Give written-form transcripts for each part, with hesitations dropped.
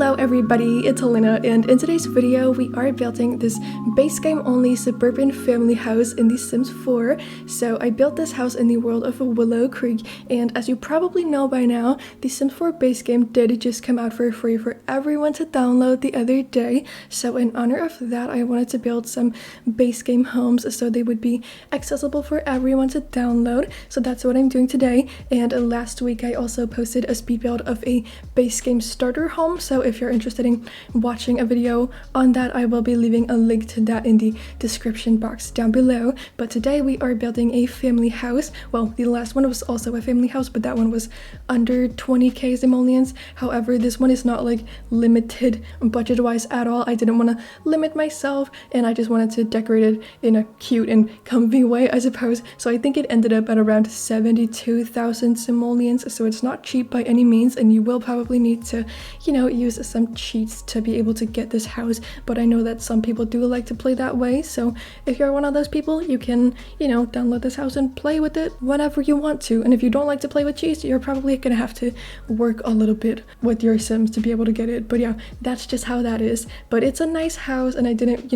Hello everybody, it's Elena, and in today's video we are building this base game only suburban family house in The Sims 4. So I built this house in the world of Willow Creek, and as you probably know by now, The Sims 4 base game did just come out for free for everyone to download the other day. So in honor of that, I wanted to build some base game homes so they would be accessible for everyone to download. So that's what I'm doing today. And last week I also posted a speed build of a base game starter home. So if you're interested in watching a video on that, I will be leaving a link to that in the description box down below. But today we are building a family house. Well, the last one was also a family house, but that one was under 20k simoleons. However, this one is not like limited budget wise at all. I didn't want to limit myself, and I just wanted to decorate it in a cute and comfy way, I suppose. So I think it ended up at around 72,000 simoleons, so it's not cheap by any means, and you will probably need to, use some cheats to be able to get this house. But I know that some people do like to play that way, so if you're one of those people, you can, download this house and play with it whenever you want to. And if you don't like to play with cheats, you're probably gonna have to work a little bit with your Sims to be able to get it. But yeah, that's just how that is. But it's a nice house, and I didn't,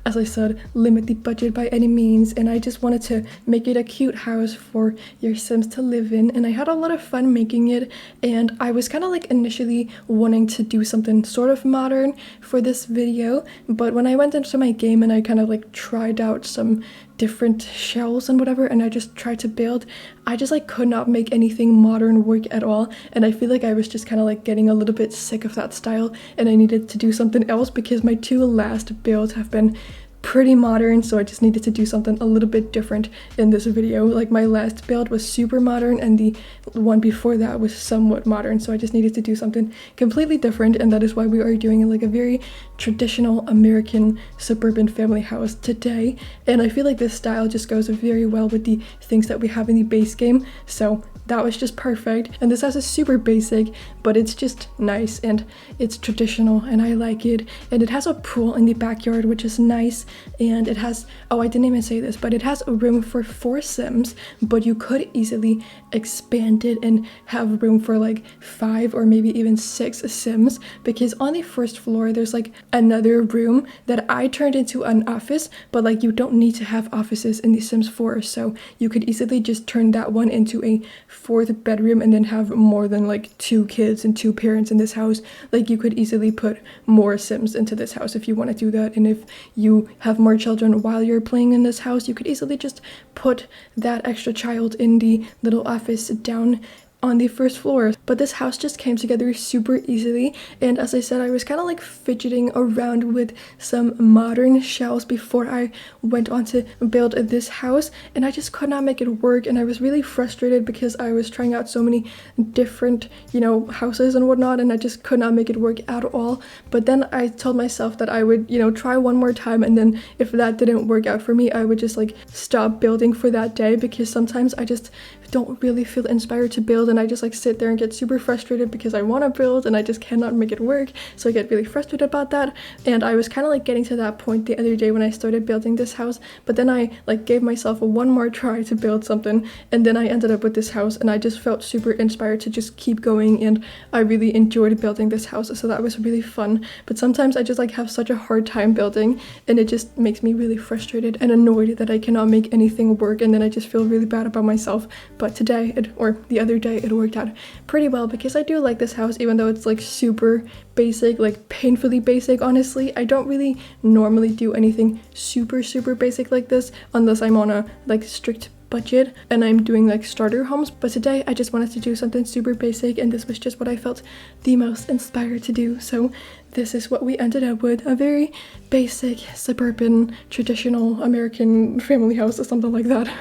as I said, limit the budget by any means, and I just wanted to make it a cute house for your Sims to live in. And I had a lot of fun making it, and I was kind of like initially wanting to do something sort of modern for this video, but when I went into my game and I kind of like tried out some different shells and whatever, and I just tried to build, I just like could not make anything modern work at all. And I feel like I was just kind of like getting a little bit sick of that style, and I needed to do something else because my two last builds have been pretty modern, so I just needed to do something a little bit different in this video. Like my last build was super modern, and the one before that was somewhat modern, so I just needed to do something completely different, and that is why we are doing like a very traditional American suburban family house today. And I feel like this style just goes very well with the things that we have in the base game, so that was just perfect. And this house is super basic, but it's just nice and it's traditional and I like it. And it has a pool in the backyard, which is nice. And it has, oh, I didn't even say this, but it has a room for 4 Sims, but you could easily expand it and have room for like 5 or maybe even 6 Sims, because on the first floor there's like another room that I turned into an office, but like you don't need to have offices in The Sims 4, so you could easily just turn that one into a 4th bedroom and then have more than like 2 kids and 2 parents in this house. Like you could easily put more Sims into this house if you want to do that. And if you have more children while you're playing in this house, you could easily just put that extra child in the little office down on the first floor. But this house just came together super easily, and as I said, I was kind of like fidgeting around with some modern shells before I went on to build this house, and I just could not make it work. And I was really frustrated because I was trying out so many different houses and whatnot, and I just could not make it work at all. But then I told myself that I would try one more time, and then if that didn't work out for me, I would just like stop building for that day, because sometimes I just don't really feel inspired to build, and I just like sit there and get super frustrated because I want to build and I just cannot make it work. So I get really frustrated about that, and I was kind of like getting to that point the other day when I started building this house. But then I like gave myself one more try to build something, and then I ended up with this house, and I just felt super inspired to just keep going, and I really enjoyed building this house, so that was really fun. But sometimes I just like have such a hard time building, and it just makes me really frustrated and annoyed that I cannot make anything work, and then I just feel really bad about myself. But today, or the other day, it worked out pretty well, because I do like this house, even though it's like super basic, like painfully basic. Honestly, I don't really normally do anything super basic like this unless I'm on a like strict budget and I'm doing like starter homes. But today I just wanted to do something super basic, and this was just what I felt the most inspired to do. So this is what we ended up with, a very basic suburban traditional American family house or something like that.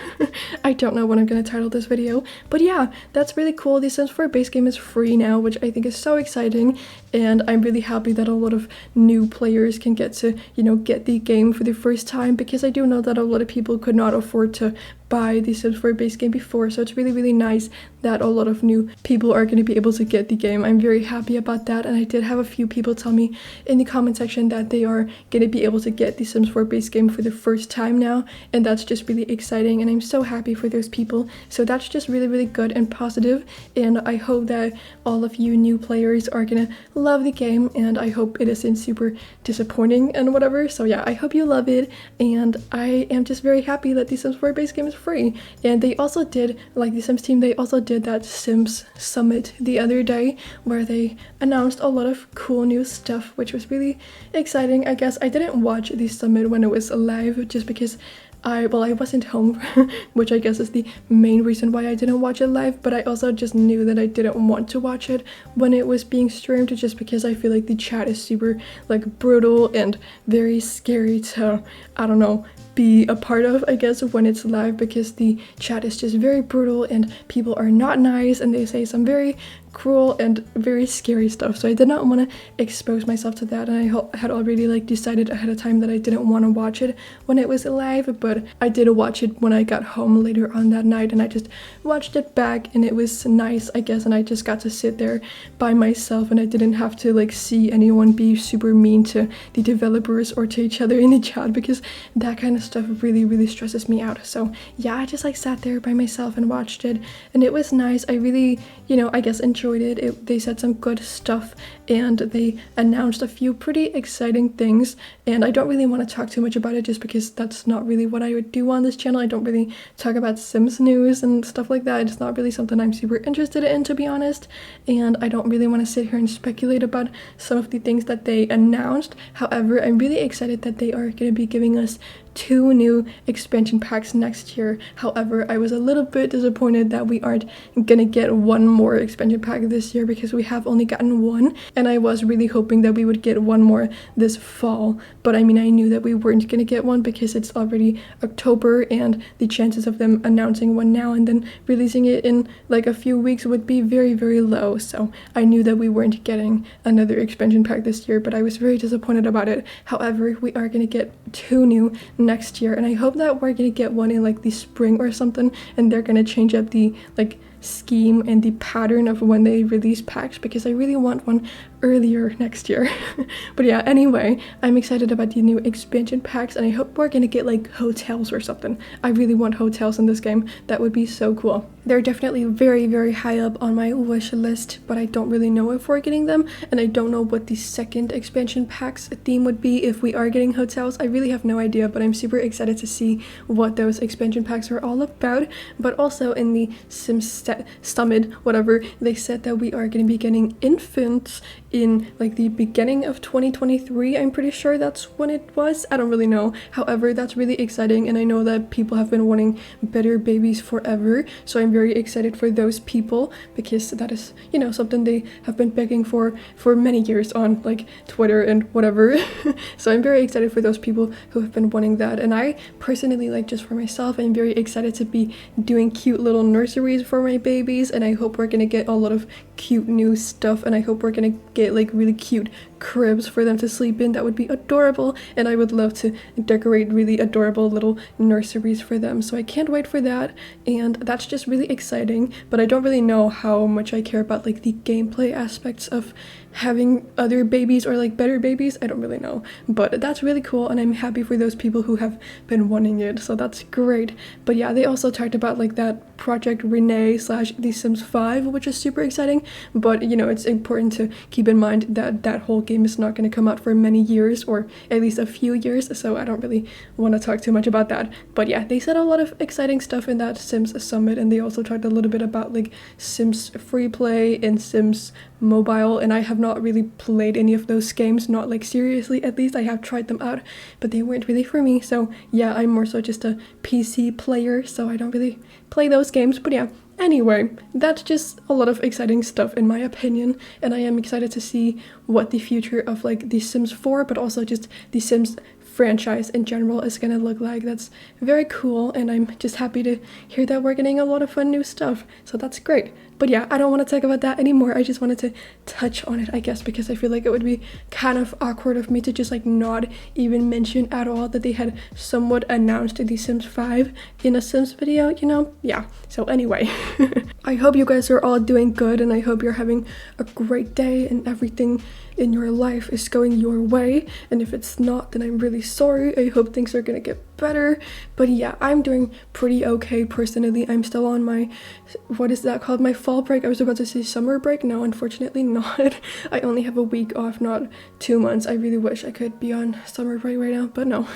I don't know what I'm gonna title this video, but yeah, that's really cool. The Sims 4 base game is free now, which I think is so exciting, and I'm really happy that a lot of new players can get to get the game for the first time, because I do know that a lot of people could not afford to buy the Sims 4 base game before. So it's really nice that a lot of new people are going to be able to get the game. I'm very happy about that, and I did have a few people tell me in the comment section that they are going to be able to get the Sims 4 base game for the first time now, and that's just really exciting, and I'm so happy for those people. So that's just really, really good and positive, and I hope that all of you new players are gonna love the game, and I hope it isn't super disappointing and whatever. So yeah, I hope you love it, and I am just very happy that the Sims 4 base game is free. And they also did, like the Sims team, they also did that Sims Summit the other day where they announced a lot of cool new stuff, which was really exciting. I guess I didn't watch the summit when it was live just because I wasn't home, which I guess is the main reason why I didn't watch it live, but I also just knew that I didn't want to watch it when it was being streamed, just because I feel like the chat is super like brutal and very scary to, I don't know, be a part of, I guess, when it's live, because the chat is just very brutal and people are not nice and they say some very cruel and very scary stuff. So I did not want to expose myself to that, and I had already like decided ahead of time that I didn't want to watch it when it was live, but I did watch it when I got home later on that night, and I just watched it back, and it was nice, I guess, and I just got to sit there by myself, and I didn't have to like see anyone be super mean to the developers or to each other in the chat, because that kind of stuff really, really stresses me out. So yeah, I just like sat there by myself and watched it, and it was nice. I really, I guess enjoyed it. They said some good stuff, and they announced a few pretty exciting things, and I don't really want to talk too much about it just because that's not really what I would do on this channel. I don't really talk about Sims news and stuff like that. It's not really something I'm super interested in, to be honest, and I don't really want to sit here and speculate about some of the things that they announced. However, I'm really excited that they are going to be giving us 2 new expansion packs next year. However, I was a little bit disappointed that we aren't gonna get 1 more expansion pack this year, because we have only gotten 1, and I was really hoping that we would get 1 more this fall. But I mean, I knew that we weren't gonna get 1 because it's already October, and the chances of them announcing 1 now and then releasing it in like a few weeks would be very, very low. So I knew that we weren't getting another expansion pack this year, but I was very disappointed about it. However, we are gonna get 2 new next year, and I hope that we're gonna get 1 in like the spring or something, and they're gonna change up the like scheme and the pattern of when they release packs, because I really want 1 earlier next year. But yeah, anyway, I'm excited about the new expansion packs, and I hope we're gonna get like hotels or something. I really want hotels in this game. That would be so cool. They're definitely very, very high up on my wish list, but I don't really know if we're getting them, and I don't know what the second expansion packs theme would be if we are getting hotels. I really have no idea, but I'm super excited to see what those expansion packs are all about. But also in the Sims Summit, whatever, they said that we are going to be getting infants in like the beginning of 2023. I'm pretty sure that's when it was. I don't really know. However, that's really exciting, and I know that people have been wanting better babies forever, so I'm very excited for those people, because that is, something they have been begging for many years on like Twitter and whatever. So I'm very excited for those people who have been wanting that, and I personally, like, just for myself, I'm very excited to be doing cute little nurseries for my babies, and I hope we're gonna get a lot of cute new stuff, and I hope we're gonna get like really cute cribs for them to sleep in. That would be adorable, and I would love to decorate really adorable little nurseries for them. So I can't wait for that, and that's just really exciting. But I don't really know how much I care about like the gameplay aspects of having other babies or like better babies. I don't really know, but that's really cool, and I'm happy for those people who have been wanting it, so that's great. But yeah, they also talked about like that Project Renee / The Sims 5, which is super exciting. But it's important to keep in mind that that whole game is not going to come out for many years, or at least a few years, so I don't really want to talk too much about that. But yeah, they said a lot of exciting stuff in that Sims Summit, and they also talked a little bit about like Sims Free Play and Sims Mobile, and I have not really played any of those games, not like seriously. At least I have tried them out, but they weren't really for me. So yeah, I'm more so just a PC player, so I don't really play those games. But yeah, anyway, that's just a lot of exciting stuff in my opinion, and I am excited to see what the future of like The Sims 4, but also just The Sims franchise in general is gonna look like. That's very cool, and I'm just happy to hear that we're getting a lot of fun new stuff, so that's great. But yeah, I don't want to talk about that anymore. I just wanted to touch on it, I guess, because I feel like it would be kind of awkward of me to just like not even mention at all that they had somewhat announced The Sims 5 in a Sims video, you know? Yeah, so anyway, I hope you guys are all doing good, and I hope you're having a great day and everything in your life is going your way. And if it's not, then I'm really sorry. I hope things are gonna get better. But yeah, I'm doing pretty okay personally. I'm still on my, what is that called, my fall break. I was about to say summer break. No, unfortunately not. I only have a week off, not 2 months. I really wish I could be on summer break right now, but no.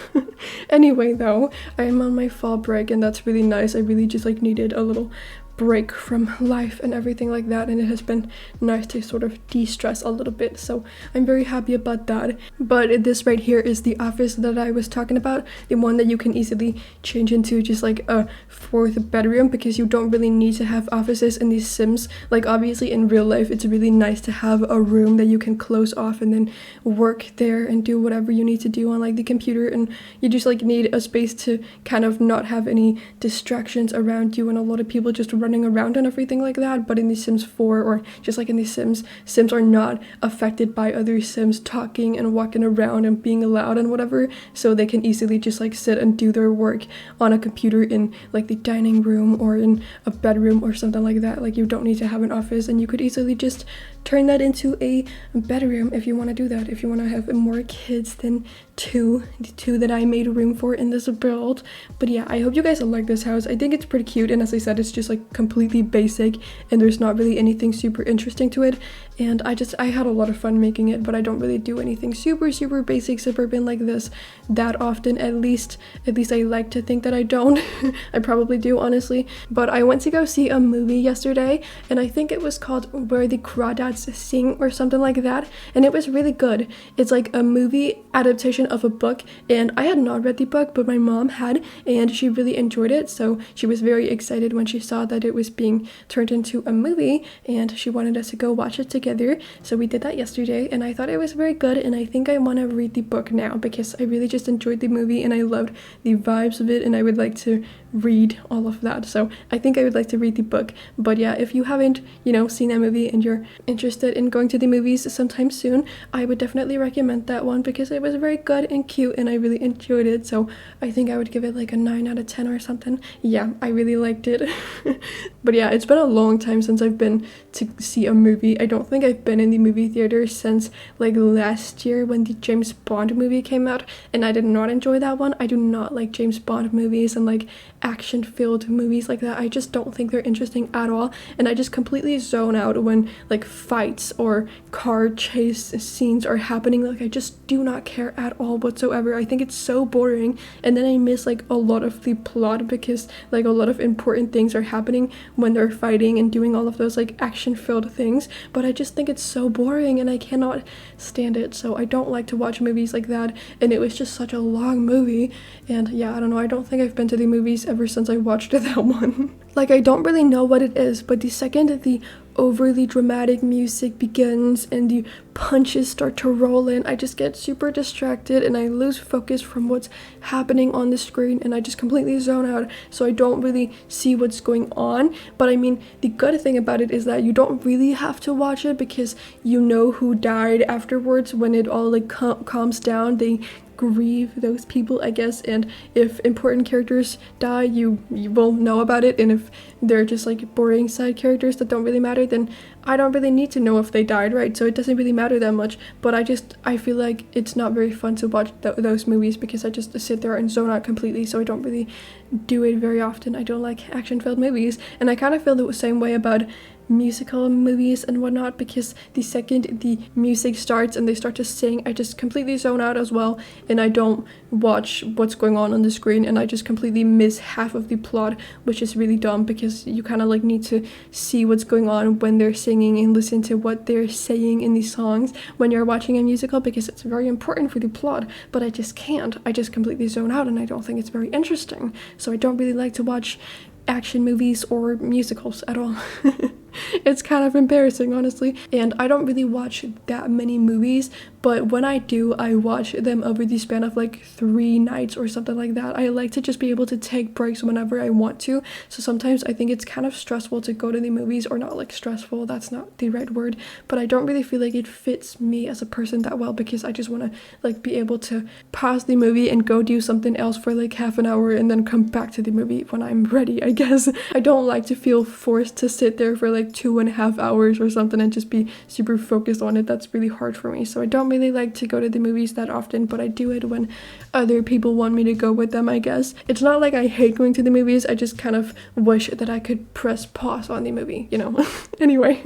Anyway though, I am on my fall break, and that's really nice. I really just like needed a little break from life and everything like that, and it has been nice to sort of de-stress a little bit, so I'm very happy about that. But this right here is the office that I was talking about, the one that you can easily change into just like a 4th bedroom, because you don't really need to have offices in these Sims. Like obviously in real life it's really nice to have a room that you can close off and then work there and do whatever you need to do on like the computer, and you just like need a space to kind of not have any distractions around you and a lot of people just running around and everything like that. But in the Sims 4, or just like in the Sims are not affected by other Sims talking and walking around and being loud and whatever, so they can easily just like sit and do their work on a computer in like the dining room or in a bedroom or something like that. Like you don't need to have an office, and you could easily just turn that into a bedroom if you want to do that, if you want to have more kids than 2, the 2 that I made room for in this build. But yeah, I hope you guys like this house. I think it's pretty cute, and as I said, it's just like completely basic and there's not really anything super interesting to it, and I had a lot of fun making it. But I don't really do anything super basic suburban like this that often, at least I like to think that I don't. I probably do, honestly. But I went to go see a movie yesterday, and I think it was called Where the Crawdads Sing or something like that, and it was really good. It's like a movie adaptation of a book, and I had not read the book, but my mom had, and she really enjoyed it, so she was very excited when she saw that it was being turned into a movie, and she wanted us to go watch it together. So we did that yesterday, and I thought it was very good, and I think I want to read the book now because I really just enjoyed the movie and I loved the vibes of it, and I would like to read all of that. So I think I would like to read the book. But yeah, if you haven't, you know, seen that movie and you're interested in going to the movies sometime soon, I would definitely recommend that one because it was very good and cute and I really enjoyed it. So I think I would give it like a 9 out of 10 or something. Yeah, I really liked it. But yeah, it's been a long time since I've been to see a movie. I don't think I've been in the movie theater since like last year when the James Bond movie came out, and I did not enjoy that one. I do not like James Bond movies and like action-filled movies like that. I just don't think they're interesting at all, and I just completely zone out when like fights or car chase scenes are happening. Like I just do not care at all whatsoever. I think it's so boring, and then I miss like a lot of the plot because like a lot of important things are happening when they're fighting and doing all of those like action-filled things, but I just think it's so boring and I cannot stand it. So I don't like to watch movies like that, and it was just such a long movie. And yeah, I don't know, I don't think I've been to the movies ever since I watched that one. Like I don't really know what it is, but the second the overly dramatic music begins and the punches start to roll in, I just get super distracted and I lose focus from what's happening on the screen, and I just completely zone out, so I don't really see what's going on. But I mean, the good thing about it is that you don't really have to watch it because you know who died afterwards. When it all like calms down, they grieve those people, I guess, and if important characters die, you will know about it, and if they're just like boring side characters that don't really matter, then I don't really need to know if they died, right? So it doesn't really matter that much. But I feel like it's not very fun to watch those movies because I just sit there and zone out completely, so I don't really do it very often. I don't like action-filled movies, and I kind of feel the same way about musical movies and whatnot, because the second the music starts and they start to sing, I just completely zone out as well, and I don't watch what's going on the screen, and I just completely miss half of the plot, which is really dumb because you kind of like need to see what's going on when they're singing and listen to what they're saying in these songs when you're watching a musical, because it's very important for the plot. But I just can't. I just completely zone out, and I don't think it's very interesting, so I don't really like to watch action movies or musicals at all. It's kind of embarrassing, honestly, and I don't really watch that many movies, but when I do, I watch them over the span of like 3 nights or something like that. I like to just be able to take breaks whenever I want to. So sometimes I think it's kind of stressful to go to the movies, or not like stressful, that's not the right word, but I don't really feel like it fits me as a person that well, because I just want to like be able to pause the movie and go do something else for like half an hour and then come back to the movie when I'm ready, I guess. I don't like to feel forced to sit there for like 2.5 hours or something and just be super focused on it. That's really hard for me. So I don't really like to go to the movies that often, but I do it when other people want me to go with them, I guess. It's not like I hate going to the movies, I just kind of wish that I could press pause on the movie, you know. Anyway,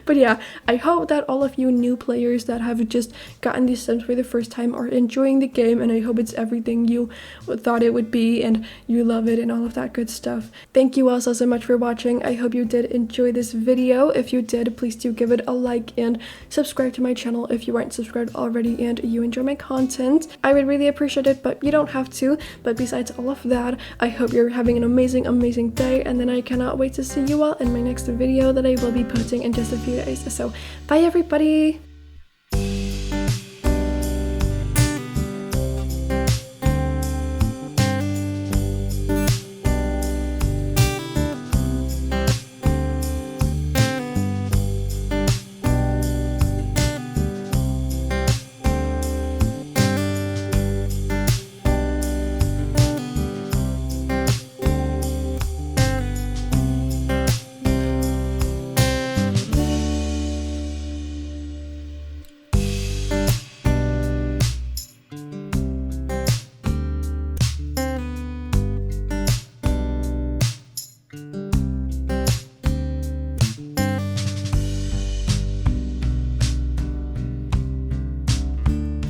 but yeah, I hope that all of you new players that have just gotten The Sims for the first time are enjoying the game, and I hope it's everything you thought it would be and you love it and all of that good stuff. Thank you all so much for watching. I hope you did enjoy this video. If you did, please do give it a like and subscribe to my channel if you aren't subscribed already and you enjoy my content. I would really appreciate it, but you don't have to. But besides all of that, I hope you're having an amazing day, and then I cannot wait to see you all in my next video that I will be posting in just a few days. So bye everybody!